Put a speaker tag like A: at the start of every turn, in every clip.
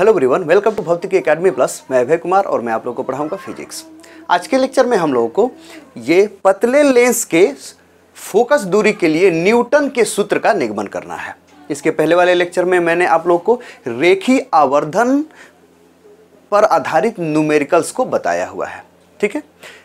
A: Hello everyone, welcome to भौतिकी academy plus. मैं अभय कुमार और मैं आप लोगों को पढ़ाऊंगा फिजिक्स। आज के लेक्चर में हम लोगों को ये पतले लेंस के फोकस दूरी के लिए न्यूटन के सूत्र का निगमन करना है। इसके पहले वाले लेक्चर में मैंने आप लोगों को रेखीय आवर्धन पर आधारित न्यूमेरिकल्स को बताया हुआ है। ठीक है,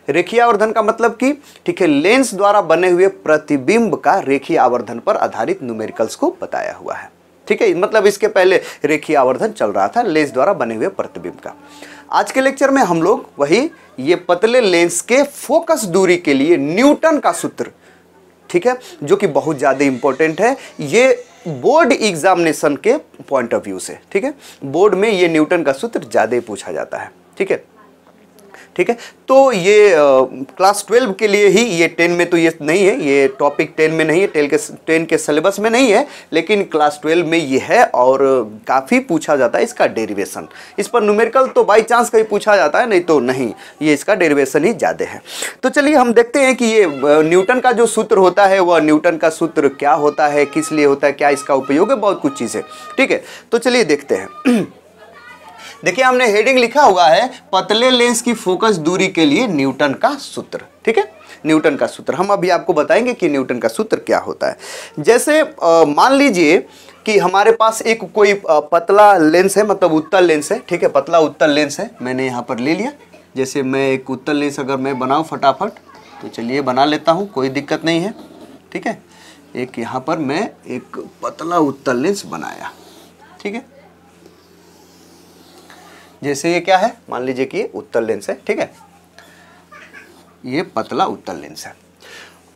A: रेखीय आवर्धन का मतलब कि ठीक है लेंस द्वारा बने हुए प्रतिबिंब का रेखीय आवर्धन पर आधारित न्यूमेरिकल्स को बताया हुआ है। ठीक है, मतलब इसके पहले रेखीय आवर्धन चल रहा था लेंस द्वारा बने हुए प्रतिबिंब का। आज के लेक्चर में हम लोग वही ये पतले लेंस के फोकस दूरी के लिए न्यूटन का सूत्र, ठीक है, जो कि बहुत ज़्यादा इंपॉर्टेंट है ये बोर्ड एग्जामिनेशन के पॉइंट ऑफ व्यू से। ठीक है, बोर्ड में ये न्यूटन का सूत्र ज़्यादा पूछा जाता है। ठीक है, ठीक है, तो ये क्लास 12 के लिए ही, ये 10 में तो ये नहीं है, ये टॉपिक 10 में नहीं है, 10 के सिलेबस में नहीं है, लेकिन क्लास 12 में ये है और काफ़ी पूछा जाता है इसका डेरिवेशन। इस पर न्यूमेरिकल तो बाई चांस कहीं पूछा जाता है, नहीं तो नहीं, ये इसका डेरिवेशन ही ज़्यादा है। तो चलिए हम देखते हैं कि ये न्यूटन का जो सूत्र होता है वह न्यूटन का सूत्र क्या होता है, किस लिए होता है, क्या इसका उपयोग है, बहुत कुछ चीज़ें। ठीक है, तो चलिए देखते हैं। देखिए हमने हेडिंग लिखा हुआ है पतले लेंस की फोकस दूरी के लिए न्यूटन का सूत्र। ठीक है, न्यूटन का सूत्र हम अभी आपको बताएंगे कि न्यूटन का सूत्र क्या होता है। जैसे मान लीजिए कि हमारे पास एक कोई पतला लेंस है, मतलब उत्तल लेंस है। ठीक है, पतला उत्तल लेंस है, मैंने यहाँ पर ले लिया। जैसे मैं एक उत्तल लेंस अगर मैं बनाऊँ फटाफट, तो चलिए बना लेता हूँ, कोई दिक्कत नहीं है। ठीक है, एक यहाँ पर मैं एक पतला उत्तल लेंस बनाया। ठीक है, जैसे ये क्या है, मान लीजिए कि ये उत्तल लेंस है। ठीक है, ये पतला उत्तल लेंस है।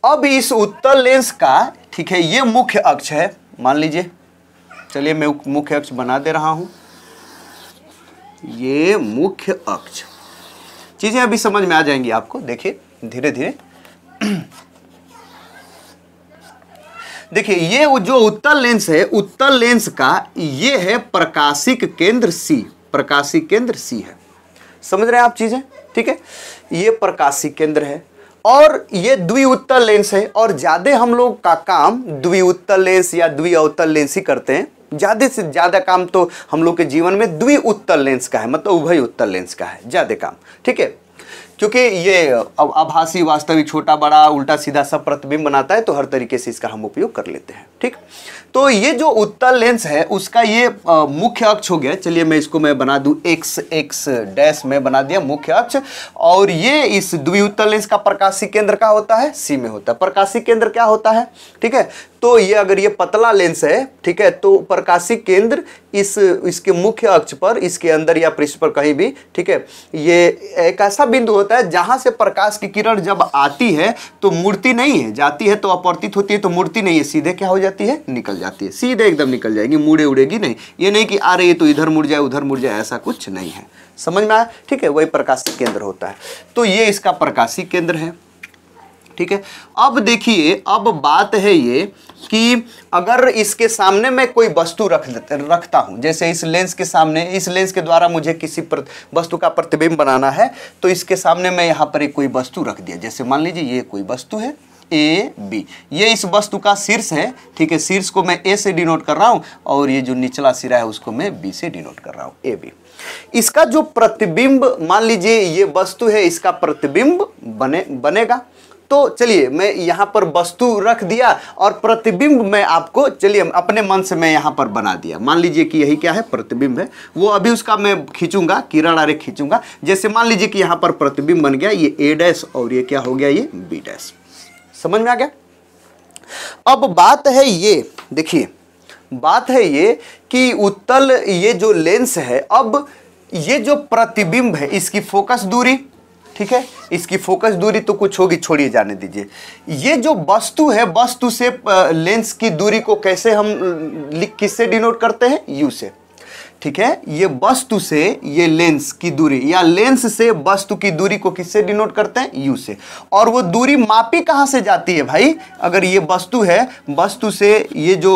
A: अब इस उत्तल लेंस का, ठीक है, ये मुख्य अक्ष है मान लीजिए। चलिए मैं मुख्य अक्ष बना दे रहा हूं, ये मुख्य अक्ष। चीजें अभी समझ में आ जाएंगी आपको, देखिए धीरे धीरे। देखिए ये जो उत्तल लेंस है, उत्तल लेंस का ये है प्रकाशिक केंद्र C, प्रकाशिक केंद्र C है। समझ रहे हैं आप चीजें? ठीक है, ये प्रकाशिक केंद्र है और ये द्विउत्तल लेंस है। और ज्यादा हम लोग का काम द्विउत्तल लेंस या द्विअवतल लेंस ही करते हैं। ज्यादा से ज्यादा काम तो हम लोग के जीवन में द्विउत्तल लेंस का है, मतलब उभय उत्तल लेंस का है ज्यादा काम। ठीक है, क्योंकि ये आभासी वास्तविक छोटा बड़ा उल्टा सीधा सब प्रतिबिंब बनाता है, तो हर तरीके से इसका हम उपयोग कर लेते हैं। ठीक, तो ये जो उत्तल लेंस है उसका ये मुख्य अक्ष हो गया। चलिए मैं इसको मैं बना दूं x डैश में बना दिया मुख्य अक्ष। और ये इस द्विउत्तल लेंस का प्रकाशिक केंद्र क्या होता है, C में होता है। प्रकाशिक केंद्र क्या होता है, ठीक है, तो ये अगर ये पतला लेंस है, ठीक है, तो प्रकाशिक केंद्र इसके मुख्य अक्ष पर, इसके अंदर या पृष्ठ पर कहीं भी, ठीक है, ये एक ऐसा बिंदु होता है जहां से प्रकाश की किरण जब आती है तो मुड़ती नहीं है, जाती है तो अपवर्तित होती है, तो मुड़ती नहीं है, सीधे क्या हो जाती है, निकल जाती है, सीधे एकदम निकल जाएगी, मुड़े उड़ेगी नहीं। ये नहीं कि आ रही है तो इधर मुड़ जाए उधर मुड़ जाए, ऐसा कुछ नहीं है। समझ में आया? ठीक है, वही प्रकाशिक केंद्र होता है। तो ये इसका प्रकाशिक केंद्र है। ठीक है, अब देखिए, अब बात है ये कि अगर इसके सामने मैं कोई वस्तु रखता हूं, जैसे इस लेंस के सामने, इस लेंस के द्वारा मुझे किसी वस्तु का प्रतिबिंब बनाना है, तो इसके सामने मैं यहाँ पर एक कोई वस्तु रख दिया। जैसे मान लीजिए ये कोई वस्तु है AB, ये इस वस्तु का शीर्ष है। ठीक है, शीर्ष को मैं A से डिनोट कर रहा हूँ और ये जो निचला सिरा है उसको मैं B से डिनोट कर रहा हूँ, AB। इसका जो प्रतिबिंब, मान लीजिए ये वस्तु है, इसका प्रतिबिंब बनेगा। तो चलिए मैं यहाँ पर वस्तु रख दिया और प्रतिबिंब मैं आपको, चलिए अपने मन से मैं यहाँ पर बना दिया। मान लीजिए कि यही क्या है, प्रतिबिंब है। वो अभी उसका मैं खींचूंगा, किरण आरेख खींचूंगा। जैसे मान लीजिए कि यहाँ पर प्रतिबिंब बन गया, ये A डैश और ये क्या हो गया, ये B डैश। समझ में आ गया? अब बात है ये, देखिए बात है ये कि उत्तल ये जो लेंस है, अब ये जो प्रतिबिंब है इसकी फोकस दूरी, ठीक है, इसकी फोकस दूरी तो कुछ होगी, छोड़िए जाने दीजिए। ये जो वस्तु है, वस्तु से लेंस की दूरी को कैसे हम किससे डिनोट करते हैं, U से। ठीक है, ये वस्तु से ये लेंस की दूरी या लेंस से वस्तु की दूरी को किससे डिनोट करते हैं, U से। और वो दूरी मापी कहां से जाती है भाई, अगर ये वस्तु है, वस्तु से ये जो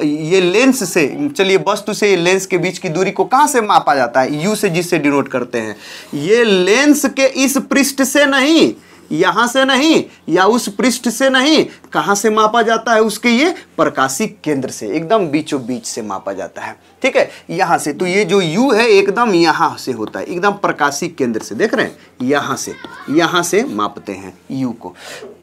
A: ये लेंस से, चलिए वस्तु से लेंस के बीच की दूरी को कहां से मापा जाता है, U से, जिससे डिनोट करते हैं। ये लेंस के इस पृष्ठ से नहीं, यहां से नहीं या उस पृष्ठ से नहीं, कहां से मापा जाता है, उसके ये प्रकाशिक केंद्र से, एकदम बीचों बीच से मापा जाता है। ठीक है, यहां से। तो ये जो यू है एकदम यहां से होता है, एकदम प्रकाशिक केंद्र से, देख रहे हैं, यहां से मापते हैं यू को।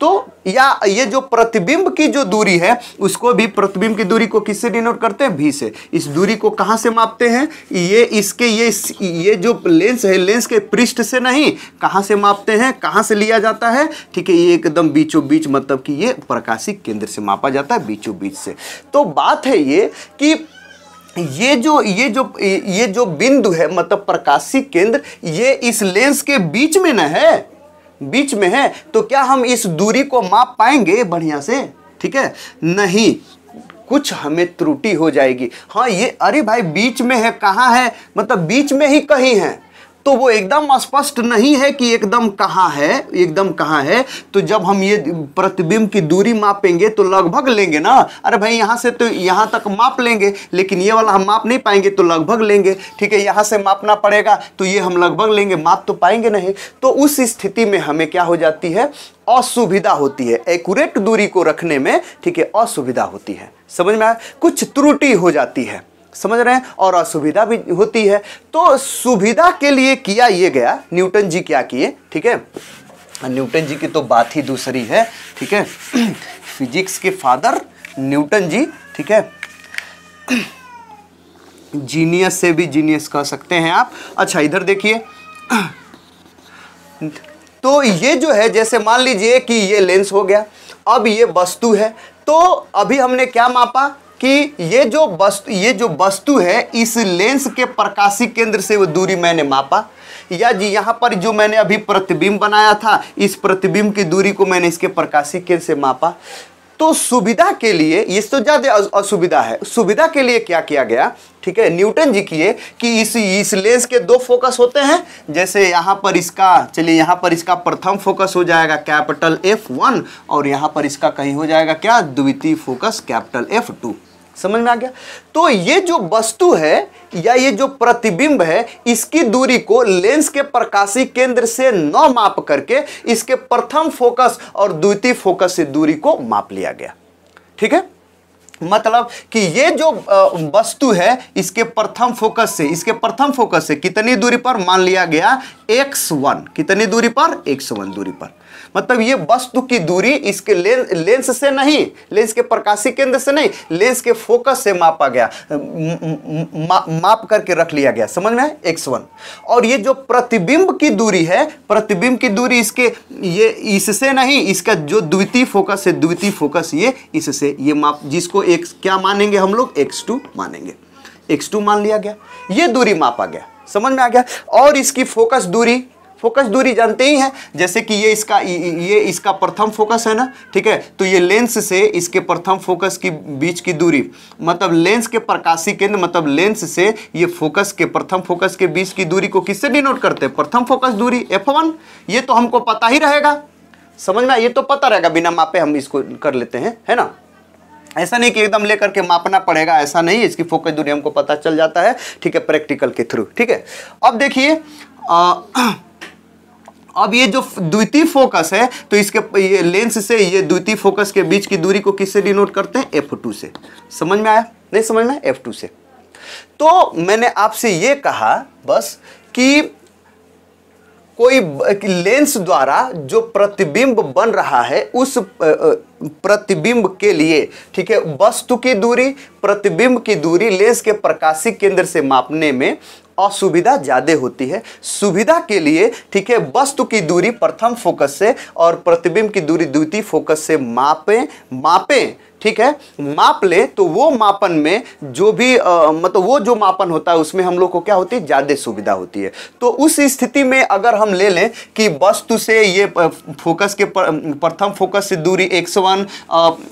A: तो या ये जो प्रतिबिंब की जो दूरी है उसको भी, प्रतिबिंब की दूरी को किससे डिनोट करते हैं, भी से। इस दूरी को कहां से मापते हैं, ये इसके ये जो लेंस है, लेंस के पृष्ठ से नहीं, कहां से मापते हैं, कहां से लिया जाता है, ठीक है, ये एकदम बीचों बीच, मतलब कि ये प्रकाशिक केंद्र से मापा जाता है, बीचों बीच से। तो बात है ये कि ये जो बिंदु है, मतलब प्रकाशिक केंद्र, ये इस लेंस के बीच में न है, बीच में है। तो क्या हम इस दूरी को माप पाएंगे बढ़िया से, ठीक है, नहीं, कुछ हमें त्रुटि हो जाएगी। हाँ, ये अरे भाई बीच में है, कहाँ है, मतलब बीच में ही कहीं है, तो वो एकदम स्पष्ट नहीं है कि एकदम कहाँ है, एकदम कहाँ है। तो जब हम ये प्रतिबिंब की दूरी मापेंगे तो लगभग लेंगे ना, अरे भाई यहाँ से तो यहाँ तक माप लेंगे, लेकिन ये वाला हम माप नहीं पाएंगे तो लगभग लेंगे, ठीक है, यहाँ से मापना पड़ेगा तो ये हम लगभग लेंगे, माप तो पाएंगे नहीं। तो उस स्थिति में हमें क्या हो जाती है, असुविधा होती है, एक्यूरेट दूरी को रखने में, ठीक है, असुविधा होती है, समझ में आया, कुछ त्रुटि हो जाती है, समझ रहे हैं, और असुविधा भी होती है। तो सुविधा के लिए किया ये गया, न्यूटन जी क्या किए, ठीक है, न्यूटन जी की तो बात ही दूसरी है, ठीक है, फिजिक्स के फादर न्यूटन जी, ठीक है, जीनियस से भी जीनियस कह सकते हैं आप। अच्छा इधर देखिए, तो ये जो है, जैसे मान लीजिए कि ये लेंस हो गया, अब ये वस्तु है, तो अभी हमने क्या मापा कि ये जो वस्तु है, इस लेंस के प्रकाशिक केंद्र से वो दूरी मैंने मापा, या जी यहाँ पर जो मैंने अभी प्रतिबिंब बनाया था, इस प्रतिबिंब की दूरी को मैंने इसके प्रकाशिक केंद्र से मापा। तो सुविधा के लिए, ये तो ज़्यादा असुविधा है, सुविधा के लिए क्या किया गया, ठीक है, न्यूटन जी किए कि इस लेंस के दो फोकस होते हैं, जैसे यहाँ पर इसका, चलिए यहाँ पर इसका प्रथम फोकस हो जाएगा कैपिटल F1, और यहाँ पर इसका कहीं हो जाएगा क्या, द्वितीय फोकस कैपिटल F2, समझ में आ गया। तो ये जो वस्तु है या ये जो प्रतिबिंब है, इसकी दूरी को लेंस के प्रकाशिक केंद्र से न माप करके इसके प्रथम फोकस और द्वितीय फोकस से दूरी को माप लिया गया, ठीक है। मतलब कि ये जो वस्तु है, इसके प्रथम फोकस से कितनी दूरी पर मान लिया गया, x1, कितनी दूरी पर, x1 दूरी पर। मतलब ये वस्तु की दूरी इसके लेंस से नहीं, लेंस के प्रकाशिक केंद्र से नहीं, लेंस के फोकस से मापा गया, माप करके रख लिया गया, समझ में, x1। और ये जो प्रतिबिंब की दूरी है, प्रतिबिंब की दूरी इसके, ये इससे नहीं, इसका जो द्वितीय फोकस है, द्वितीय फोकस ये इससे, ये माप, जिसको एक क्या मानेंगे हम लोग, x2 मानेंगे, x2 मान लिया गया, ये दूरी मापा गया, समझ में आ गया। और इसकी फोकस दूरी जानते ही हैं, जैसे कि ये इसका प्रथम फोकस है ना, ठीक है, तो ये लेंस से इसके प्रथम फोकस की बीच की दूरी, मतलब लेंस के प्रकाशिक केंद्र, मतलब लेंस से ये फोकस के, प्रथम फोकस के बीच की दूरी को किससे डिनोट करते हैं, प्रथम फोकस दूरी F1। ये तो हमको पता ही रहेगा, समझ में, ये तो पता रहेगा, बिना मापे हम इसको कर लेते हैं, है ना। ऐसा नहीं कि एकदम लेकर के मापना पड़ेगा, ऐसा नहीं, इसकी फोकस दूरी हमको पता चल जाता है, ठीक है, प्रैक्टिकल के थ्रू, ठीक है। अब देखिए, अब ये जो द्वितीय फोकस है, तो इसके ये लेंस से ये द्वितीय फोकस के बीच की दूरी को किससे डिनोट करते हैं, F2 से। समझ में आया, नहीं समझ में, F2 से। तो मैंने आपसे ये कहा बस कि कोई लेंस द्वारा जो प्रतिबिंब बन रहा है, उस प्रतिबिंब के लिए, ठीक है, वस्तु की दूरी, प्रतिबिंब की दूरी लेंस के प्रकाशिक केंद्र से मापने में असुविधा ज्यादा होती है। सुविधा के लिए, ठीक है, वस्तु की दूरी प्रथम फोकस से और प्रतिबिंब की दूरी द्वितीय फोकस से मापें, ठीक है, माप ले, तो वो मापन में जो भी मतलब वो जो मापन होता है उसमें हम लोग को क्या होती है, ज्यादा सुविधा होती है। तो उस स्थिति में अगर हम ले लें कि वस्तु से ये फोकस के प्रथम फोकस से दूरी x1,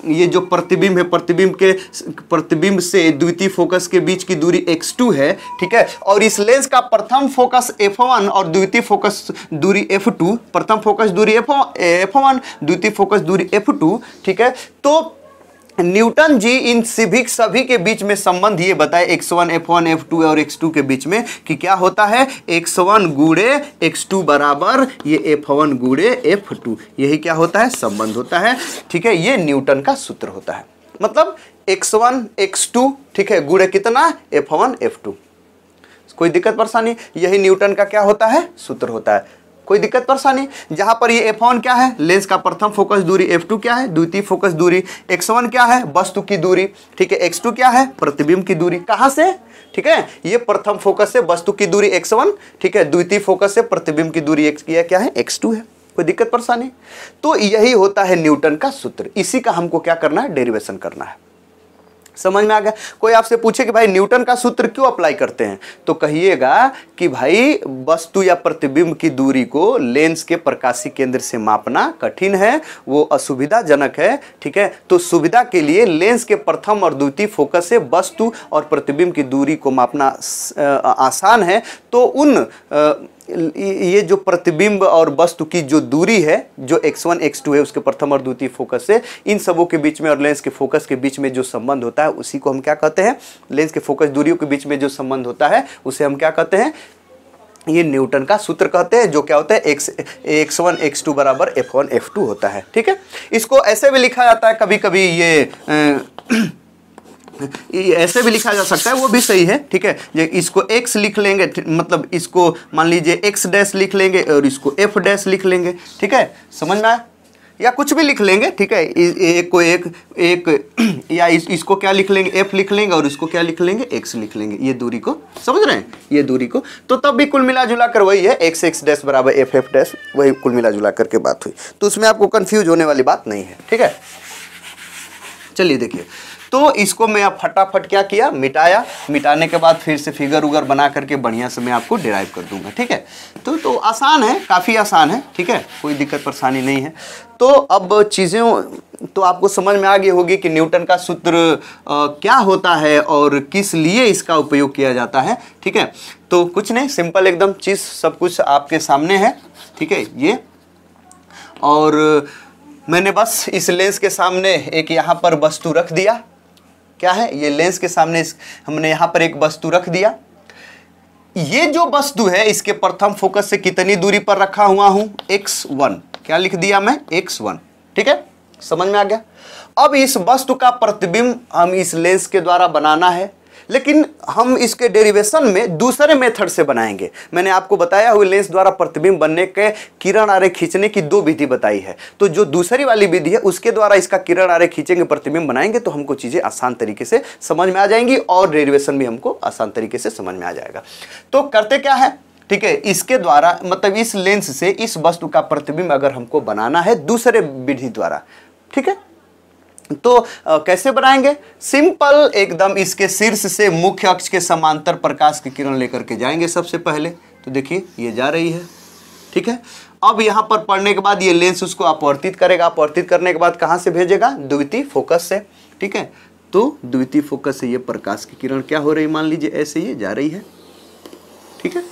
A: ये जो प्रतिबिंब है, प्रतिबिंब से द्वितीय फोकस के बीच की दूरी x2 है, ठीक है, और इस लेंस का प्रथम फोकस F1 और द्वितीय फोकस दूरी F2, प्रथम फोकस दूरी F1, द्वितीय फोकस दूरी F2, ठीक है। तो न्यूटन जी इन सभी के बीच में संबंध ये बताए x1 f1 f2 और x2 के बीच में कि क्या होता है, x1 गुणे x2 बराबर ये f1 गुणे f2, यही क्या होता है, संबंध होता है। ठीक है, ये न्यूटन का सूत्र होता है। मतलब x1 x2 ठीक है गुणे कितना, f1 f2। कोई दिक्कत परेशानी, यही न्यूटन का क्या होता है, सूत्र होता है। कोई दिक्कत परेशानी, जहां पर ये f1 क्या है, लेंस का प्रथम फोकस दूरी, f2 क्या है, द्वितीय फोकस दूरी, x1 क्या है, वस्तु की दूरी, ठीक है, x2 क्या है, प्रतिबिंब की दूरी। कहां से, ठीक है, ये प्रथम फोकस से वस्तु की दूरी x1, ठीक है, द्वितीय फोकस से प्रतिबिंब की दूरी क्या है, x2 है। कोई दिक्कत परेशानी, तो यही होता है न्यूटन का सूत्र। इसी का हमको क्या करना है, डेरिवेशन करना है। समझ में आ गया। कोई आपसे पूछे कि भाई न्यूटन का सूत्र क्यों अप्लाई करते हैं, तो कहिएगा कि भाई वस्तु या प्रतिबिंब की दूरी को लेंस के प्रकाशीय केंद्र से मापना कठिन है, वो असुविधाजनक है। ठीक है, तो सुविधा के लिए लेंस के प्रथम और द्वितीय फोकस से वस्तु और प्रतिबिंब की दूरी को मापना आसान है। तो उन ये जो प्रतिबिंब और वस्तु की जो दूरी है, जो x1 x2 है उसके प्रथम और द्वितीय फोकस से, इन सबों के बीच में और लेंस के फोकस के बीच में जो संबंध होता है उसी को हम क्या कहते हैं, लेंस के फोकस दूरियों के बीच में जो संबंध होता है उसे हम क्या कहते हैं, ये न्यूटन का सूत्र कहते हैं, जो क्या होता है x1 x2 बराबर f1 f2 होता है। ठीक है, इसको ऐसे भी लिखा जाता है, कभी कभी ये ऐसे भी लिखा जा सकता है, वो भी सही है। ठीक है, ये इसको x लिख लेंगे, मतलब इसको मान लीजिए x डैश लिख लेंगे और इसको f डैश लिख लेंगे। ठीक है, समझ में आया, या कुछ भी लिख लेंगे। ठीक है, एक को एक या इसको क्या लिख लेंगे, f लिख लेंगे और इसको क्या लिख लेंगे, x लिख लेंगे, ये दूरी को, समझ रहे हैं, ये दूरी को। तो तब भी कुल मिला जुला कर वही है, x डैश बराबर f डैश, वही कुल मिला जुला करके बात हुई। तो उसमें आपको कंफ्यूज होने वाली बात नहीं है। ठीक है, चलिए देखिए, तो इसको मैं अब फटाफट क्या किया, मिटाया। मिटाने के बाद फिर से फिगर उगर बना करके बढ़िया से मैं आपको डिराइव कर दूंगा। ठीक है, तो आसान है, काफ़ी आसान है। ठीक है, कोई दिक्कत परेशानी नहीं है। तो अब चीज़ें तो आपको समझ में आ गई होगी कि न्यूटन का सूत्र क्या होता है और किस लिए इसका उपयोग किया जाता है। ठीक है, तो कुछ नहीं, सिंपल एकदम चीज़, सब कुछ आपके सामने है। ठीक है, ये और मैंने बस इस लेंस के सामने एक यहाँ पर वस्तु रख दिया। क्या है, ये लेंस के सामने हमने यहाँ पर एक वस्तु रख दिया। ये जो वस्तु है इसके प्रथम फोकस से कितनी दूरी पर रखा हुआ हूं, x1, क्या लिख दिया मैं, x1। ठीक है, समझ में आ गया। अब इस वस्तु का प्रतिबिंब हम इस लेंस के द्वारा बनाना है, लेकिन हम इसके डेरिवेशन में दूसरे मेथड से बनाएंगे। मैंने आपको बताया हुआ लेंस द्वारा प्रतिबिंब बनने के किरण आरेख खींचने की दो विधि बताई है। तो जो दूसरी वाली विधि है उसके द्वारा इसका किरण आरेख खींचेंगे, प्रतिबिंब बनाएंगे, तो हमको चीजें आसान तरीके से समझ में आ जाएंगी और डेरिवेशन भी हमको आसान तरीके से समझ में आ जाएगा। तो करते क्या है, ठीक है, इसके द्वारा मतलब इस लेंस से इस वस्तु का प्रतिबिंब अगर हमको बनाना है दूसरे विधि द्वारा, ठीक है, तो कैसे बनाएंगे, सिंपल एकदम, इसके शीर्ष से मुख्य अक्ष के समांतर प्रकाश की किरण लेकर के जाएंगे सबसे पहले। तो देखिए ये जा रही है। ठीक है, अब यहाँ पर पढ़ने के बाद ये लेंस उसको अपवर्तित करेगा। अपवर्तित करने के बाद कहाँ से भेजेगा, द्वितीय फोकस से। ठीक है, तो द्वितीय फोकस से ये प्रकाश की किरण क्या हो रही है, मान लीजिए ऐसे ये जा रही है। ठीक है,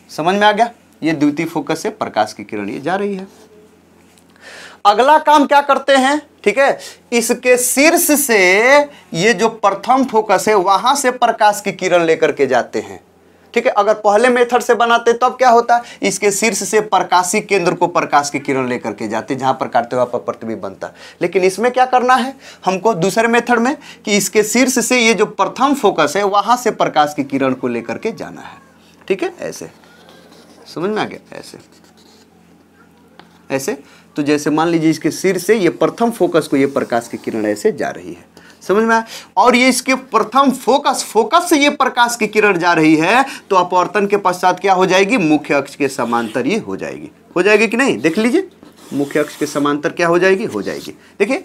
A: समझ में आ गया, ये द्वितीय फोकस से प्रकाश की किरण ये जा रही है। अगला काम क्या करते हैं, ठीक है, इसके शीर्ष से ये जो प्रथम फोकस है वहां से प्रकाश की किरण लेकर के जाते हैं। ठीक है, अगर पहले मेथड से बनाते तब क्या होता है, इसके शीर्ष से प्रकाशीय केंद्र को प्रकाश की किरण लेकर के जाते, जहां पर काटते हुए प्रतिबिंब बनता। लेकिन इसमें क्या करना है हमको दूसरे मेथड में, कि इसके शीर्ष से ये जो प्रथम फोकस है वहां से प्रकाश की किरण को लेकर के जाना है। ठीक है, ऐसे समझ में आ गया, ऐसे ऐसे। तो जैसे मान लीजिए इसके सिर से ये प्रथम फोकस को ये प्रकाश की किरण ऐसे जा रही है, समझ में आया, और ये इसके प्रथम फोकस से ये प्रकाश की किरण जा रही है, तो अपवर्तन के पश्चात क्या हो जाएगी, मुख्य अक्ष के समांतर ये हो जाएगी कि नहीं, देख लीजिए, मुख्य अक्ष के समांतर क्या हो जाएगी, देखिए।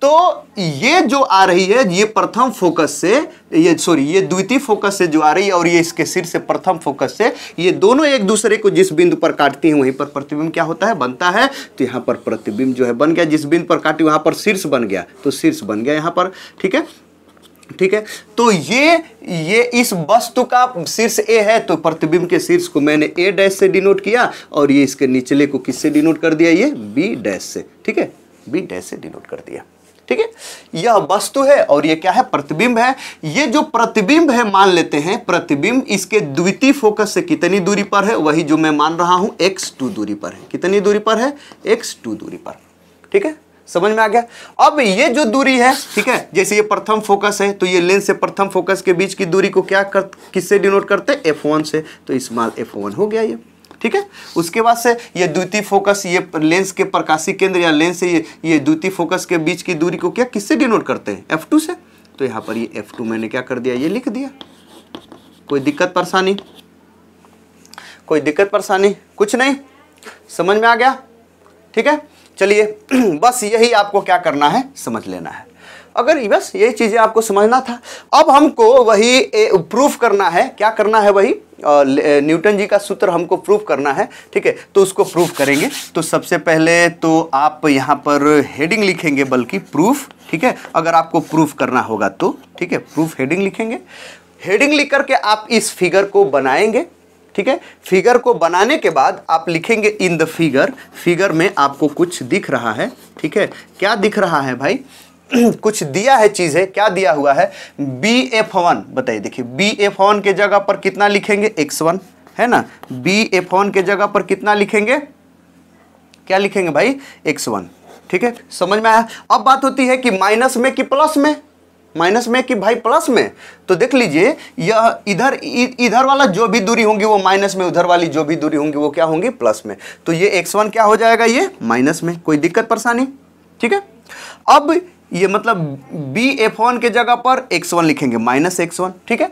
A: तो ये जो आ रही है ये प्रथम फोकस से, ये द्वितीय फोकस से जो आ रही है, और ये इसके सिर से प्रथम फोकस से, ये दोनों एक दूसरे को जिस बिंदु पर काटती हैं वहीं पर प्रतिबिंब क्या होता है, बनता है। तो यहाँ पर प्रतिबिंब जो है बन गया, जिस बिंदु पर काटी वहां पर शीर्ष बन गया, तो शीर्ष बन गया यहाँ पर। ठीक है, ठीक है, तो ये इस वस्तु का शीर्ष ए है, तो प्रतिबिंब के शीर्ष को मैंने ए डैश से डिनोट किया, और ये इसके निचले को किससे डिनोट कर दिया, ये बी डैश से। ठीक है, बी डैश से डिनोट कर दिया। ठीक है, यह वस्तु है और ये क्या है, प्रतिबिंब है। ये जो प्रतिबिंब है मान लेते हैं, प्रतिबिंब इसके द्वितीय फोकस से कितनी दूरी पर है, वही जो मैं मान रहा हूं x2 दूरी पर है। कितनी दूरी पर है, x2 दूरी पर। ठीक है, समझ में आ गया। अब ये जो दूरी है, ठीक है, जैसे ये प्रथम फोकस है तो ये लेंस से प्रथम फोकस के बीच की दूरी को क्या किससे डिनोट करते हैं, f1 से। तो स्मॉल f1 हो गया ये। ठीक है, उसके बाद से ये द्वितीय फोकस, ये लेंस के प्रकाशीय केंद्र या लेंस से ये द्वितीय फोकस के बीच की दूरी को क्या किससे डिनोट करते हैं, f2 से। तो यहाँ पर ये f2 मैंने क्या कर दिया, ये लिख दिया। कोई दिक्कत परेशानी, कोई दिक्कत परेशानी, कुछ नहीं, समझ में आ गया। ठीक है, चलिए बस यही आपको क्या करना है, समझ लेना है। अगर बस यही चीजें आपको समझना था। अब हमको वही प्रूफ करना है, क्या करना है, वही न्यूटन जी का सूत्र हमको प्रूफ करना है। ठीक है, तो उसको प्रूफ करेंगे। तो सबसे पहले तो आप यहाँ पर हेडिंग लिखेंगे, बल्कि प्रूफ। ठीक है, अगर आपको प्रूफ करना होगा तो ठीक है, प्रूफ हेडिंग लिखेंगे। हेडिंग लिख करके आप इस फिगर को बनाएंगे। ठीक है, फिगर को बनाने के बाद आप लिखेंगे इन द फिगर। फिगर में आपको कुछ दिख रहा है। ठीक है, क्या दिख रहा है भाई, कुछ दिया है चीजें, क्या दिया हुआ है, BF1। बताइए, देखिए BF1 के जगह पर कितना लिखेंगे, x1 है ना। BF1 के जगह पर कितना लिखेंगे, क्या लिखेंगे भाई, x1। ठीक है, समझ में आया। अब बात होती है कि माइनस में कि प्लस में, माइनस में कि भाई प्लस में। तो देख लीजिए, यह इधर वाला जो भी दूरी होंगी वो माइनस में, उधर वाली जो भी दूरी होंगी वो क्या होंगी, प्लस में। तो ये x1 क्या हो जाएगा, ये माइनस में। कोई दिक्कत परेशानी। ठीक है, अब ये मतलब BF1 के जगह पर x1 लिखेंगे, माइनस x1। ठीक है,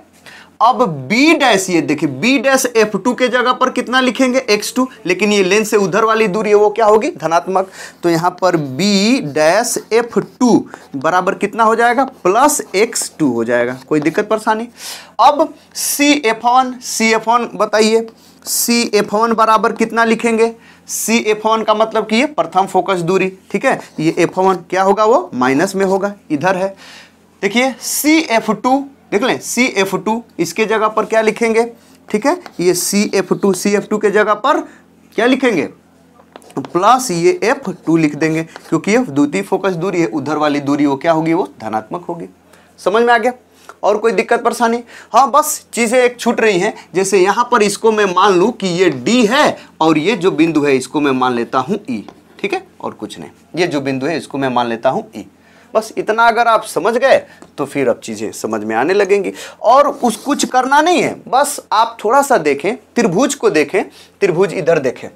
A: अब B डैश, ये देखिए B डैश F2 के जगह पर कितना लिखेंगे, x2। लेकिन ये लेंस से उधर वाली दूरी है वो क्या होगी, धनात्मक। तो यहां पर B डैश F2 बराबर कितना हो जाएगा, प्लस x2 हो जाएगा। कोई दिक्कत परेशानी। अब CF1 बताइए, CF1 बराबर कितना लिखेंगे, CF1 का मतलब कि ये प्रथम फोकस दूरी। ठीक है, ये F1 क्या होगा, वो माइनस में होगा, इधर है। देखिए CF2 देख लें, CF2 इसके जगह पर क्या लिखेंगे। ठीक है, ये CF2 के जगह पर क्या लिखेंगे, प्लस ये F2 लिख देंगे, क्योंकि ये द्वितीय फोकस दूरी है, उधर वाली दूरी वो क्या होगी, वो धनात्मक होगी। समझ में आ गया। और कोई दिक्कत परेशानी। हाँ, बस चीजें एक छूट रही हैं। जैसे यहां पर इसको मैं मान लूं कि ये D है और ये जो बिंदु है इसको मैं मान लेता हूं E। ठीक है, और कुछ नहीं, ये जो बिंदु है इसको मैं मान लेता हूं E। बस इतना अगर आप समझ गए तो फिर अब चीजें समझ में आने लगेंगी। और कुछ करना नहीं है, बस आप थोड़ा सा देखें, त्रिभुज को देखें। त्रिभुज इधर देखें,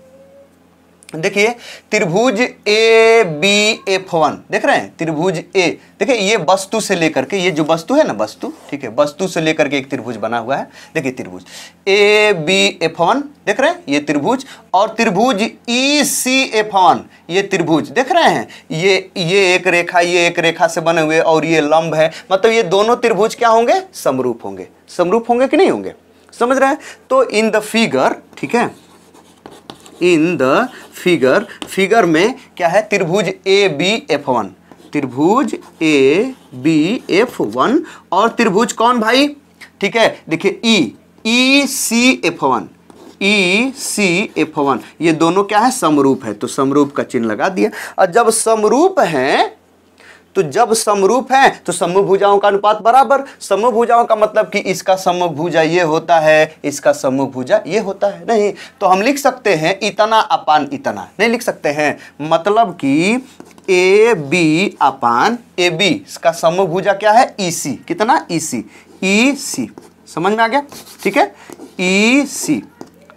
A: देखिए त्रिभुज ABF1 देख रहे हैं, त्रिभुज A। देखिए ये वस्तु से लेकर के, ये जो वस्तु है ना, वस्तु, ठीक है, वस्तु से लेकर के एक त्रिभुज बना हुआ है। देखिए त्रिभुज ABF1 देख रहे हैं, ये त्रिभुज। और त्रिभुज ECF1, ये त्रिभुज देख रहे हैं, ये एक रेखा, ये एक रेखा से बने हुए और ये लंब है। मतलब ये दोनों त्रिभुज क्या होंगे, समरूप होंगे। समरूप होंगे कि नहीं होंगे, समझ रहे हैं। तो इन द फिगर, ठीक है, इन द फिगर में क्या है, त्रिभुज ABF1, त्रिभुज ABF1 और त्रिभुज कौन भाई, ठीक है, देखिए ECF1, ये दोनों क्या है, समरूप है। तो समरूप का चिन्ह लगा दिया। और जब समरूप है तो समभुजाओं का अनुपात बराबर। समभुजाओं का मतलब कि इसका समभुजा ये होता है, इसका समभुजा ये होता है। नहीं तो हम लिख सकते हैं इतना अपान इतना, नहीं लिख सकते हैं। मतलब कि AB अपान AB, इसका समभुजा क्या है, EC। कितना, EC। समझ में आ गया, ठीक है। EC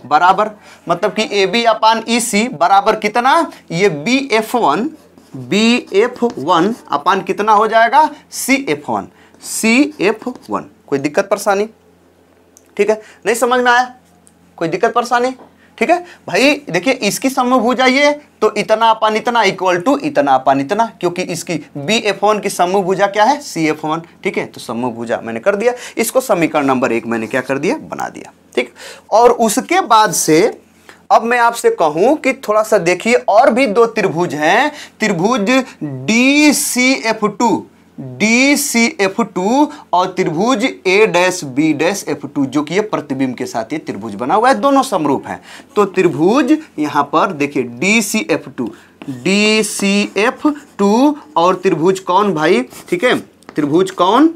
A: बराबर मतलब कि AB अपान EC बराबर कितना, ये BF1 अपान कितना हो जाएगा, CF1। कोई दिक्कत परेशानी, ठीक है, नहीं समझ में आया, कोई दिक्कत परेशानी, ठीक है भाई। देखिए इसकी समभुजा ये, तो इतना अपान इतना इक्वल टू इतना अपान इतना, क्योंकि इसकी BF1 की समभुजा क्या है, CF1। ठीक है, तो समभुजा मैंने कर दिया, इसको समीकरण नंबर 1 मैंने क्या कर दिया, बना दिया। ठीक, और उसके बाद से अब मैं आपसे कहूं कि थोड़ा सा देखिए, और भी दो त्रिभुज हैं, त्रिभुज DCF2 और त्रिभुज A'B'F2, जो कि ये प्रतिबिंब के साथ ये त्रिभुज बना हुआ है, दोनों समरूप हैं। तो त्रिभुज यहां पर देखिए DCF2, DCF2 और त्रिभुज कौन भाई, ठीक है, त्रिभुज कौन,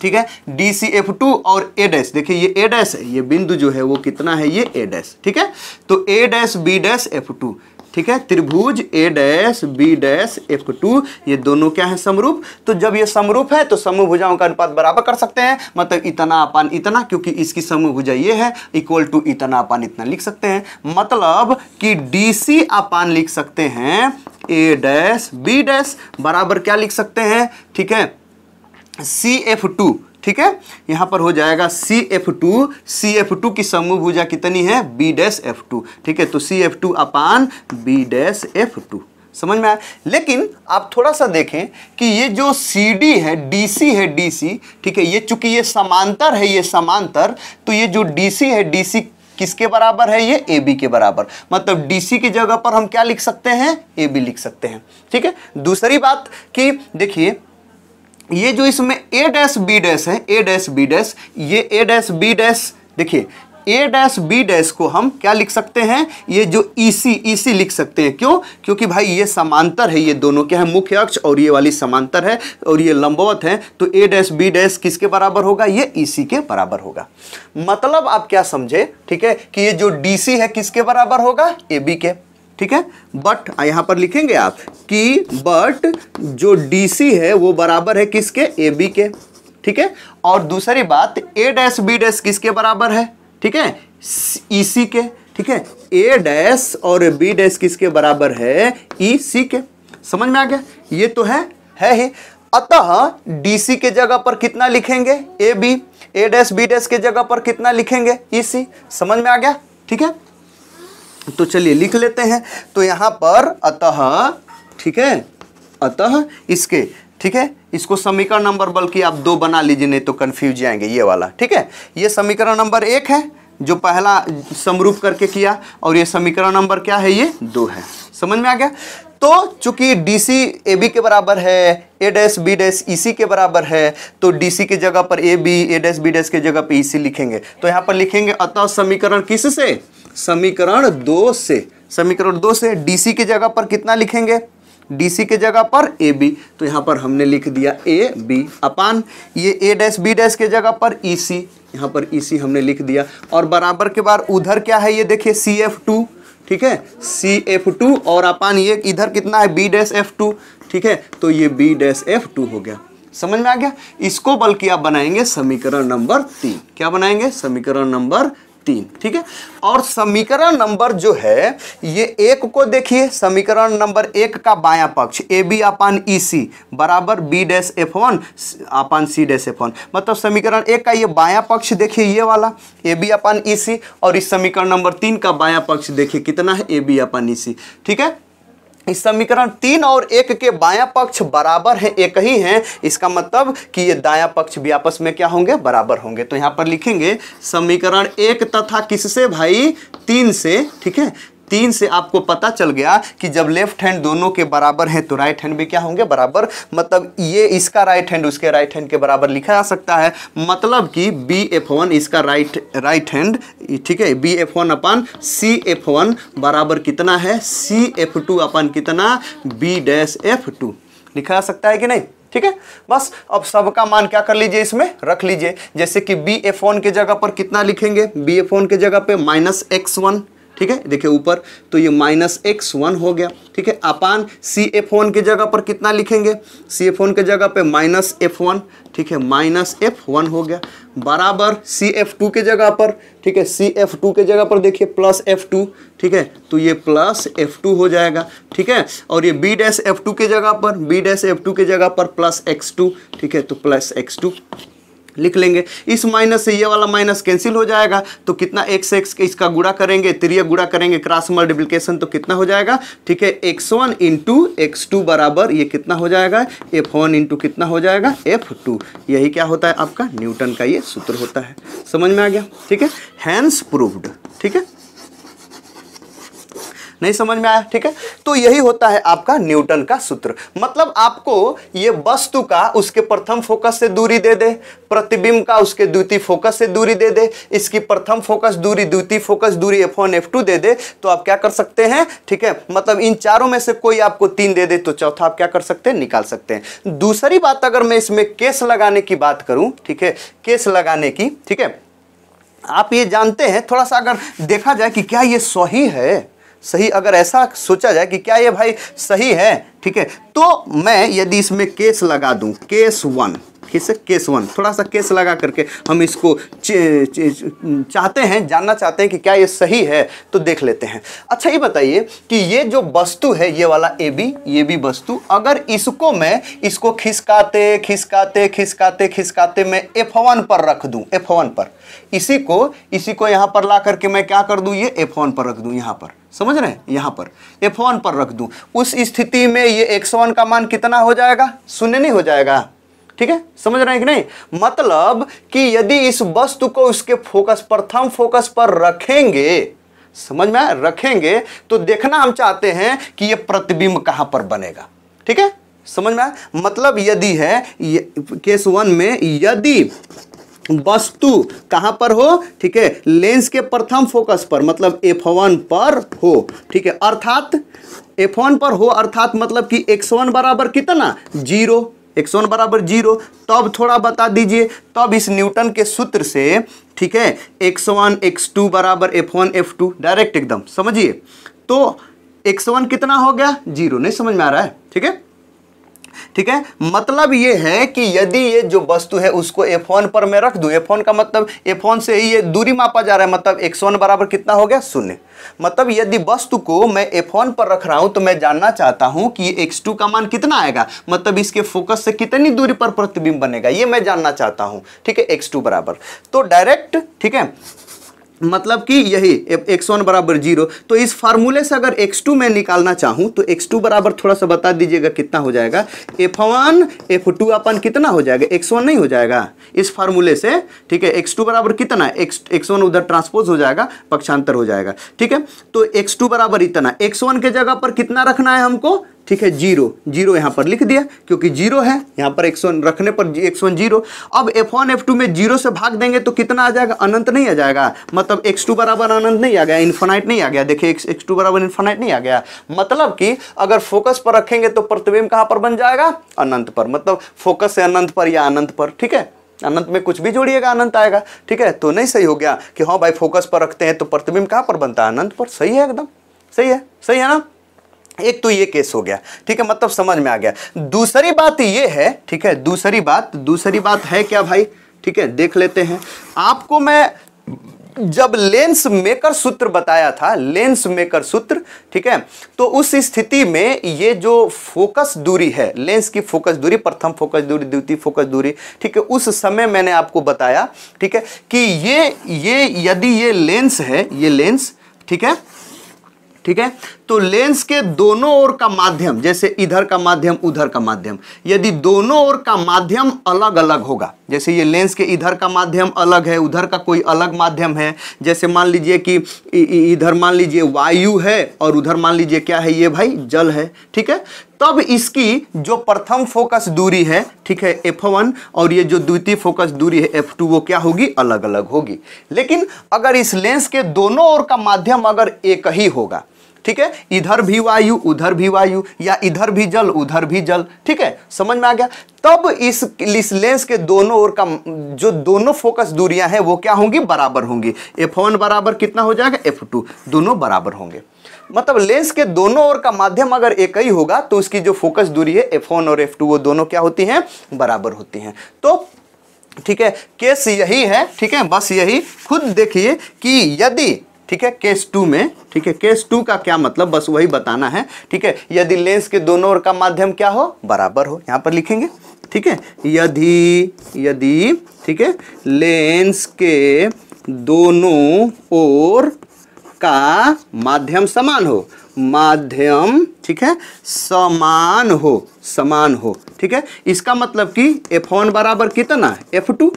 A: ठीक है, DCF2 और A डैश, देखिए ये A डैश है, ये बिंदु जो है वो कितना है, ये A डैश, ठीक है, तो A dash B dash F2, ठीक है, त्रिभुज A dash B dash F2 ये दोनों क्या है, समरूप। तो जब ये समरूप है तो समभुजाओं का अनुपात बराबर कर सकते हैं, मतलब इतना अपान इतना, क्योंकि इसकी समभुजा ये है, इक्वल टू इतना अपान इतना लिख सकते हैं, मतलब कि DC अपान लिख सकते हैं A डैश B डैश बराबर क्या लिख सकते हैं, ठीक है, CF2, ठीक है, यहां पर हो जाएगा CF2 की समभुजा कितनी है, B डैश F2, ठीक है, तो CF2 अपान B डैश F2, समझ में आया। लेकिन आप थोड़ा सा देखें कि ये जो CD है, DC, ठीक है, ये चूंकि ये समांतर है, ये समांतर, तो ये जो DC है, DC किसके बराबर है, ये AB के बराबर, मतलब DC की जगह पर हम क्या लिख सकते हैं, AB लिख सकते हैं, ठीक है। दूसरी बात कि देखिए ये जो इसमें A डैश B डैश है, A डैश B डैश, ये A डैश B डैश, देखिए A डैश B डैश को हम क्या लिख सकते हैं, ये जो EC लिख सकते हैं, क्यों, क्योंकि भाई ये समांतर है, ये दोनों क्या है, मुख्य अक्ष, और ये वाली समांतर है और ये लंबवत है, तो A डैश B डैश किसके बराबर होगा, ये EC के बराबर होगा। मतलब आप क्या समझे, ठीक है, कि ये जो DC है किसके बराबर होगा, AB के, ठीक है। बट यहां पर लिखेंगे आप कि बट जो DC है वो बराबर है किसके, AB के, ठीक है। और दूसरी बात A डैश B डैश किसके बराबर है, ठीक है, EC के, ठीक है, A डैश और B डैश किसके बराबर है, EC के, समझ में आ गया, ये तो है ही। अतः DC के जगह पर कितना लिखेंगे, AB, A dash B dash के जगह पर कितना लिखेंगे, EC, समझ में आ गया, ठीक है। तो चलिए लिख लेते हैं, तो यहां पर अतः, ठीक है, अतः इसके, ठीक है, इसको समीकरण नंबर, बल्कि आप 2 बना लीजिए नहीं तो कंफ्यूज जाएंगे, ये वाला, ठीक है, ये समीकरण नंबर 1 है जो पहला समरूप करके किया, और ये समीकरण नंबर क्या है, ये 2 है, समझ में आ गया। तो चूंकि DC AB के बराबर है, A dash B dash EC के बराबर है, तो DC की जगह पर AB, A dash B dash की जगह पर EC लिखेंगे, तो यहां पर लिखेंगे अतः समीकरण किससे, समीकरण 2 से, समीकरण 2 से DC की जगह पर कितना लिखेंगे, DC की जगह पर AB, तो यहां पर हमने लिख दिया AB अपान ये A डैश B डैश के जगह पर EC, यहां पर EC हमने लिख दिया, और बराबर के बाद उधर क्या है, ये देखिए CF2, ठीक है, CF2 और अपान ये इधर कितना है, B डैश F2, ठीक है, तो ये B डैश F2 हो गया, समझ में आ गया। इसको बल्कि आप बनाएंगे समीकरण नंबर 3, क्या बनाएंगे, समीकरण नंबर 3, ठीक है। और समीकरण नंबर जो है ये 1 को देखिए, समीकरण नंबर 1 का बायां पक्ष AB अपान EC बराबर B डैश F1 अपान C डैश F1, मतलब समीकरण 1 का ये बायां पक्ष देखिए, ये वाला AB अपान EC, और इस समीकरण नंबर 3 का बायां पक्ष देखिए कितना है, AB अपान EC, ठीक है। इस समीकरण 3 और 1 के बायां पक्ष बराबर है, एक ही हैं, इसका मतलब कि ये दायां पक्ष भी आपस में क्या होंगे, बराबर होंगे। तो यहां पर लिखेंगे समीकरण 1 तथा किससे भाई, 3 से, ठीक है, 3 से आपको पता चल गया कि जब लेफ्ट हैंड दोनों के बराबर हैं तो राइट हैंड भी क्या होंगे, बराबर, मतलब ये इसका राइट हैंड उसके राइट हैंड के बराबर लिखा जा सकता है, मतलब कि BF1 इसका राइट हैंड, ठीक है, BF1 अपान CF1 बराबर कितना है, CF2 अपान कितना, B डैश F2 लिखा जा सकता है कि नहीं, ठीक है। बस अब सबका मान क्या कर लीजिए, इसमें रख लीजिए, जैसे कि BF1 के जगह पर कितना लिखेंगे, BF1 के जगह पे -x1, ठीक है, देखिए ऊपर, तो ये -x1 हो गया, ठीक है, अपान CF1 के जगह पर कितना लिखेंगे, CF1 के जगह पे -f1, ठीक है, -f1 हो गया, बराबर CF2 के जगह पर, ठीक है, CF2 के जगह पर देखिए +f2, ठीक है, तो ये +f2 हो जाएगा, ठीक है, और ये B डैश F2 के जगह पर, B डैश F2 के जगह पर +x2, ठीक है, तो +x2 लिख लेंगे। इस माइनस से ये वाला माइनस कैंसिल हो जाएगा, तो कितना x से x इसका गुणा करेंगे, तिर्यक गुणा करेंगे, क्रॉस मल्टीप्लिकेशन, तो कितना हो जाएगा, ठीक है, x1 इंटू x2 बराबर ये कितना हो जाएगा, f1 इंटू कितना हो जाएगा, f2। यही क्या होता है आपका, न्यूटन का ये सूत्र होता है, समझ में आ गया, ठीक है, हैंस प्रूव्ड, ठीक है। नहीं समझ में आया? ठीक है, तो यही होता है आपका न्यूटन का सूत्र। मतलब आपको ये वस्तु का उसके प्रथम फोकस से दूरी दे दे, प्रतिबिंब का उसके द्वितीय फोकस से दूरी दे दे, इसकी प्रथम फोकस दूरी द्वितीय फोकस दूरी F1 F2 दे दे, तो आप क्या कर सकते हैं? ठीक है, मतलब इन चारों में से कोई आपको 3 दे दे तो चौथा आप क्या कर सकते हैं? निकाल सकते हैं। दूसरी बात, अगर मैं इसमें केस लगाने की बात करूं, ठीक है, केस लगाने की, ठीक है, आप ये जानते हैं, थोड़ा सा अगर देखा जाए कि क्या ये सही है, सही, अगर ऐसा सोचा जाए कि क्या ये भाई सही है, ठीक है, तो मैं यदि इसमें केस लगा दूं, केस 1, केस 1, थोड़ा सा केस लगा करके हम इसको चाहते हैं, जानना चाहते हैं कि क्या ये सही है, तो देख लेते हैं। अच्छा ये बताइए कि ये जो वस्तु है, ये वाला AB, ये भी वस्तु, अगर इसको मैं इसको खिसकाते खिसकाते खिसकाते खिसकाते मैं F1 पर रख दूं, F1 पर, इसी को यहां पर ला करके मैं क्या कर दूं? ये F1 पर रख दूं, यहां पर, समझ रहे हैं, यहां पर F1 पर रख दूं, उस स्थिति में ये x1 का मान कितना हो जाएगा? 0 नहीं हो जाएगा? ठीक है, समझ रहे हैं कि नहीं? मतलब कि यदि इस वस्तु को उसके फोकस, प्रथम फोकस पर रखेंगे, समझ में आया? रखेंगे, तो देखना हम चाहते हैं कि ये प्रतिबिंब कहां पर बनेगा। ठीक है, समझ में आया? मतलब यदि है केस 1 में यदि वस्तु कहां पर हो, ठीक है, लेंस के प्रथम फोकस पर, मतलब F1 पर हो, ठीक है, अर्थात F1 पर हो, अर्थात मतलब कि x1 बराबर कितना? 0, x1 बराबर 0, तब थोड़ा बता दीजिए, तब इस न्यूटन के सूत्र से, ठीक है, x1 x2 बराबर F1 F2, डायरेक्ट एकदम समझिए, तो x1 कितना हो गया? 0, नहीं समझ में आ रहा है? ठीक है, ठीक है, मतलब ये है कि यदि ये जो वस्तु है उसको F1 पर मैं रख दूं, F1 का मतलब F1 से ही ये दूरी मापा जा रहा है, मतलब x1 बराबर कितना हो गया? 0। मतलब यदि वस्तु को मैं F1 पर रख रहा हूं तो मैं जानना चाहता हूं कि x2 का मान कितना आएगा, मतलब इसके फोकस से कितनी दूरी पर प्रतिबिंब बनेगा, ये मैं जानना चाहता हूं। ठीक है, x2 बराबर, तो डायरेक्ट, ठीक है, मतलब कि यही x1 बराबर 0, तो इस फार्मूले से अगर x2 में निकालना चाहूं तो x2 बराबर थोड़ा सा बता दीजिएगा कितना हो जाएगा? F1 F2 अपन कितना हो जाएगा? x1 नहीं हो जाएगा इस फार्मूले से? ठीक है, x2 बराबर कितना? x1 उधर ट्रांसपोज हो जाएगा, पक्षांतर हो जाएगा। ठीक है, तो x2 बराबर इतना, x1 के जगह पर कितना रखना है हमको? ठीक है, 0 यहां पर लिख दिया क्योंकि 0 है, यहां पर x1 रखने पर x1 0। अब F1 F2 में 0 से भाग देंगे तो कितना आ जाएगा? अनंत नहीं आ जाएगा, मतलब x2 बराबर अनंत नहीं आ गया, इन्फिनाइट नहीं आ गया। देखिए x2 बराबर इन्फिनाइट नहीं आ गया, मतलब कि अगर फोकस पर रखेंगे तो प्रतिबिंब कहां पर बन जाएगा? अनंत पर, मतलब फोकस से अनंत पर या अनंत पर। ठीक है, अनंत में कुछ भी जोड़िएगा अनंत आएगा। ठीक है, तो नहीं सही हो गया कि हाँ भाई फोकस पर रखते हैं तो प्रतिबिंब कहां पर बनता है? अनंत पर। सही है, एकदम सही है, सही है ना? एक तो ये केस हो गया। ठीक है, मतलब समझ में आ गया। दूसरी बात ये है, ठीक है, दूसरी बात है क्या भाई? ठीक है, देख लेते हैं। आपको मैं जब लेंस मेकर सूत्र बताया था, लेंस मेकर सूत्र, ठीक है, तो उस स्थिति में ये जो फोकस दूरी है, लेंस की फोकस दूरी, प्रथम फोकस दूरी, द्वितीय फोकस दूरी, ठीक है, उस समय मैंने आपको बताया, ठीक है, कि ये यदि ये लेंस है, ये लेंस, ठीक है, ठीक है, तो लेंस के दोनों ओर का माध्यम, जैसे इधर का माध्यम उधर का माध्यम, यदि दोनों ओर का माध्यम अलग अलग होगा, जैसे ये लेंस के इधर का माध्यम अलग है, उधर का कोई अलग माध्यम है, जैसे मान लीजिए कि इधर मान लीजिए वायु है और उधर मान लीजिए क्या है? ये भाई जल है। ठीक है, तब इसकी जो प्रथम फोकस दूरी है, ठीक है, F1, और ये जो द्वितीय फोकस दूरी है F2, वो क्या होगी? अलग अलग होगी। लेकिन अगर इस लेंस के दोनों ओर का माध्यम अगर एक ही होगा, ठीक है, इधर भी वायु उधर भी वायु, या इधर भी जल उधर भी जल, ठीक है, समझ में आ गया? तब इस लेंस के दोनों ओर का जो दोनों फोकस दूरियां हैं वो क्या होंगी? बराबर होंगी। F1 बराबर कितना हो जाएगा? F2, दोनों बराबर होंगे। मतलब लेंस के दोनों ओर का माध्यम अगर एक ही होगा तो उसकी जो फोकस दूरी है F1 और F2 वो दोनों क्या होती हैं? बराबर होती हैं। तो ठीक है, केस यही है। ठीक है, बस यही खुद देखिए कि यदि, ठीक है, केस 2 में, ठीक है, केस 2 का क्या मतलब, बस वही बताना है। ठीक है, यदि लेंस के दोनों ओर का माध्यम क्या हो? बराबर हो, यहां पर लिखेंगे। ठीक है, यदि ठीक है, लेंस के दोनों ओर का माध्यम समान हो, माध्यम, ठीक है, समान हो। ठीक है, इसका मतलब कि F1 बराबर कितना? F2,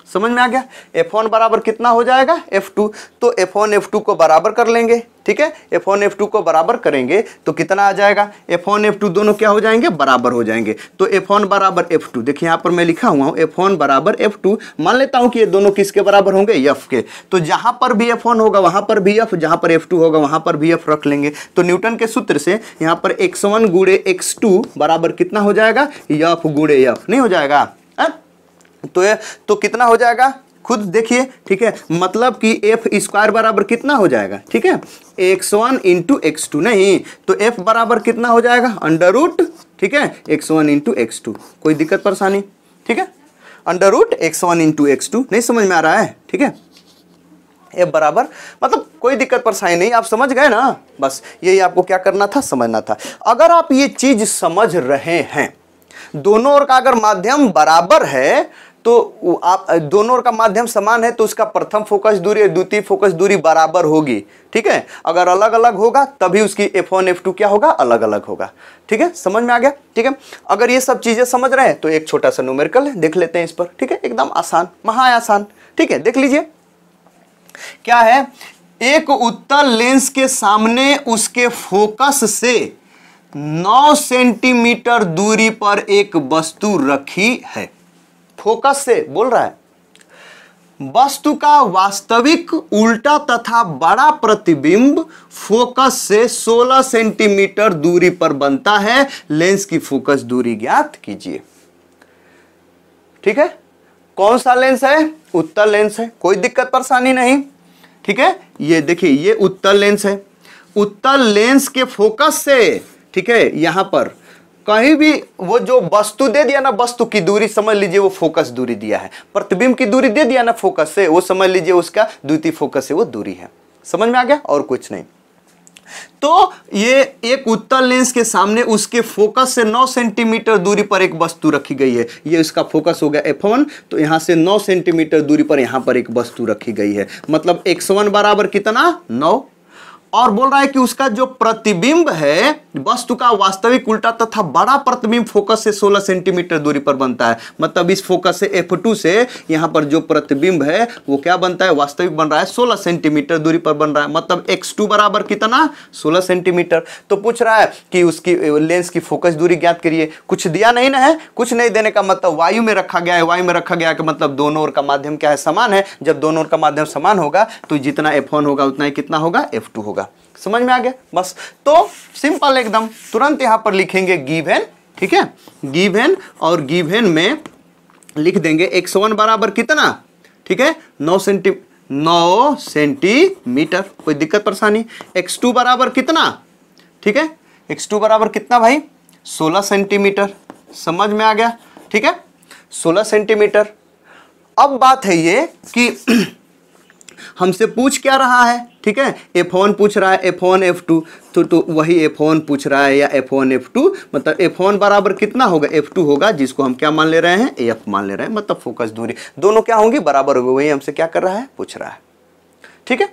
A: समझ में आ गया। F1 बराबर कितना हो जाएगा F2, तो F1 F2 को बराबर कर लेंगे, ठीक है। F1 F2 को बराबर करेंगे तो कितना आ जाएगा, F1 F2 दोनों क्या हो जाएंगे, बराबर हो जाएंगे। तो F1 बराबर F2, देखिए यहाँ पर मैं लिखा हुआ हूँ F1 बराबर F2, मान लेता हूँ कि ये दोनों किसके बराबर होंगे, F के। तो जहां पर भी F1 होगा वहां पर भी F, जहां पर F2 होगा वहां पर भी F रख लेंगे। तो न्यूटन के सूत्र से यहाँ पर x1 गुणे x2 बराबर कितना हो जाएगा, F गुणे F, नहीं हो जाएगा तो कितना हो जाएगा खुद देखिए, ठीक है। मतलब कि एफ स्क्वायर बराबर कितना हो जाएगा, ठीक है, x1 इंटू x2, नहीं तो f बराबर कितना हो जाएगा, अंडर रूट, ठीक है, x1 इंटू x2। कोई दिक्कत परेशानी, ठीक है, under root x1 into x2। नहीं समझ में आ रहा है, ठीक है। f बराबर मतलब कोई दिक्कत परेशानी नहीं, आप समझ गए ना, बस यही आपको क्या करना था, समझना था। अगर आप ये चीज समझ रहे हैं, दोनों ओर का अगर माध्यम बराबर है तो आप दोनों ओर का माध्यम समान है तो उसका प्रथम फोकस दूरी और द्वितीय फोकस दूरी बराबर होगी, ठीक है। अगर अलग अलग होगा तभी उसकी F1 F2 क्या होगा, अलग अलग होगा, ठीक है। समझ में आ गया, ठीक है। अगर ये सब चीजें समझ रहे हैं तो एक छोटा सा न्यूमेरिकल है, देख लेते हैं इस पर, ठीक है, एकदम आसान, महा आसान, ठीक है। देख लीजिए क्या है, एक उत्तल लेंस के सामने उसके फोकस से 9 सेंटीमीटर दूरी पर एक वस्तु रखी है। फोकस से बोल रहा है, वस्तु का वास्तविक उल्टा तथा बड़ा प्रतिबिंब फोकस से 16 सेंटीमीटर दूरी पर बनता है। लेंस की फोकस दूरी ज्ञात कीजिए, ठीक है। कौन सा लेंस है, उत्तल लेंस है, कोई दिक्कत परेशानी नहीं, ठीक है। ये देखिए ये उत्तल लेंस है, उत्तल लेंस के फोकस से, ठीक है, यहां पर कहीं भी वो जो वस्तु दे दिया ना, वस्तु की दूरी समझ लीजिए वो फोकस दूरी दिया है, प्रतिबिंब की दूरी दे दिया ना फोकस से, वो समझ लीजिए उसका द्वितीय फोकस से वो दूरी है। समझ में आ गया, और कुछ नहीं। तो ये एक उत्तल लेंस के सामने उसके फोकस से 9 सेंटीमीटर दूरी पर एक वस्तु रखी गई है। ये इसका फोकस हो गया F1, तो यहां से 9 सेंटीमीटर दूरी पर यहां पर एक वस्तु रखी गई है। मतलब x1 बराबर कितना, 9, और बोल रहा है कि उसका जो प्रतिबिंब है, वस्तु का वास्तविक उल्टा तथा बड़ा प्रतिबिंब फोकस से 16 सेंटीमीटर दूरी पर बनता है। मतलब इस फोकस से F2 से यहां पर जो प्रतिबिंब है वो क्या बनता है, वास्तविक बन रहा है 16 सेंटीमीटर दूरी पर बन रहा है। मतलब x2 बराबर कितना, 16 सेंटीमीटर। तो पूछ रहा है कि उसकी लेंस की फोकस दूरी ज्ञात करिए। कुछ दिया नहीं ना है, कुछ नहीं देने का मतलब वायु में रखा गया है, वायु में रखा गया है मतलब दोनों ओर का माध्यम क्या है, समान है। जब दोनों ओर का माध्यम समान होगा तो जितना F1 होगा उतना ही कितना होगा, F2 होगा। समझ में आ गया, बस। तो सिंपल एकदम, तुरंत यहां पर लिखेंगे गिवन, ठीक है, गिवन, और गिवन में लिख देंगे x1 बराबर कितना, ठीक है, 9 सेंटीमीटर, कोई दिक्कत परेशानी। x2 बराबर कितना, ठीक है, x2 बराबर कितना भाई, 16 सेंटीमीटर। समझ में आ गया, ठीक है, 16 सेंटीमीटर। अब बात है ये कि हमसे पूछ क्या रहा है, ठीक है, F1 पूछ रहा है, F1 F2, तो वही F1 पूछ रहा है या F1 F2, मतलब F1 बराबर कितना होगा, F2 होगा, जिसको हम क्या मान ले रहे हैं, F मान ले रहे हैं। मतलब फोकस दूरी दोनों क्या होंगी, बराबर होगी। वही हमसे क्या कर रहा है, पूछ रहा है, ठीक है,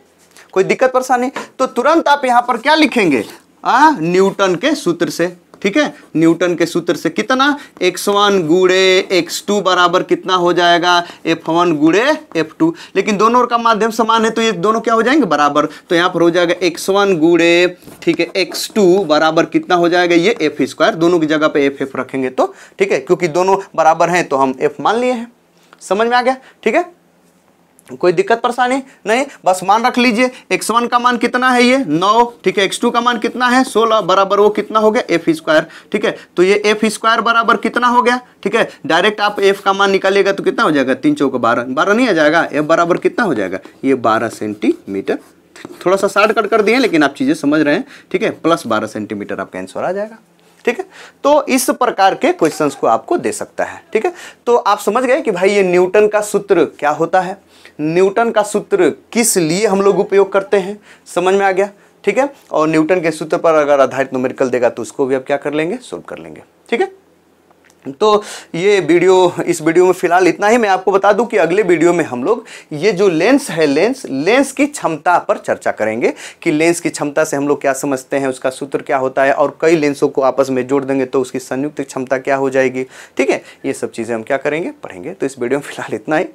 A: कोई दिक्कत परेशानी। तो तुरंत आप यहां पर क्या लिखेंगे, न्यूटन के सूत्र से, ठीक है, न्यूटन के सूत्र से कितना, x1 गुणे x2 बराबर कितना हो जाएगा, F1 गुणे F2। लेकिन दोनों ओर का माध्यम समान है तो ये दोनों क्या हो जाएंगे, बराबर। तो यहां पर हो जाएगा x1 गुणे, ठीक है, x2 बराबर कितना हो जाएगा, ये f स्क्वायर। दोनों की जगह पे f रखेंगे तो, ठीक है, क्योंकि दोनों बराबर हैं तो हम f मान लिए हैं। समझ में आ गया, ठीक है, कोई दिक्कत परेशानी नहीं, बस मान रख लीजिए x1 का मान कितना है, ये 9, ठीक है, x2 का मान कितना है, 16 बराबर वो कितना हो गया, f स्क्वायर, ठीक है। तो ये f स्क्वायर बराबर कितना हो गया, ठीक है। डायरेक्ट आप f का मान निकालिएगा तो कितना हो जाएगा, 3 चौका 12, 12 नहीं आ जाएगा, f बराबर कितना हो जाएगा, ये 12 सेंटीमीटर। थोड़ा सा शॉर्ट कट कर दिए लेकिन आप चीजें समझ रहे हैं, ठीक है, प्लस 12 सेंटीमीटर आपका आंसर आ जाएगा, ठीक है। तो इस प्रकार के क्वेश्चंस को आपको दे सकता है, ठीक है। तो आप समझ गए कि भाई ये न्यूटन का सूत्र क्या होता है, न्यूटन का सूत्र किस लिए हम लोग उपयोग करते हैं, समझ में आ गया, ठीक है। और न्यूटन के सूत्र पर अगर आधारित न्यूमेरिकल देगा तो उसको भी आप क्या कर लेंगे, सोल्व कर लेंगे, ठीक है। तो ये वीडियो, इस वीडियो में फिलहाल इतना ही। मैं आपको बता दूं कि अगले वीडियो में हम लोग ये जो लेंस है, लेंस की क्षमता पर चर्चा करेंगे कि लेंस की क्षमता से हम लोग क्या समझते हैं, उसका सूत्र क्या होता है, और कई लेंसों को आपस में जोड़ देंगे तो उसकी संयुक्त क्षमता क्या हो जाएगी, ठीक है। ये सब चीज़ें हम क्या करेंगे, पढ़ेंगे। तो इस वीडियो में फिलहाल इतना ही।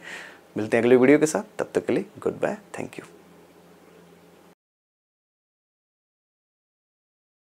A: मिलते हैं अगले वीडियो के साथ, तब तक के लिए गुड बाय, थैंक यू।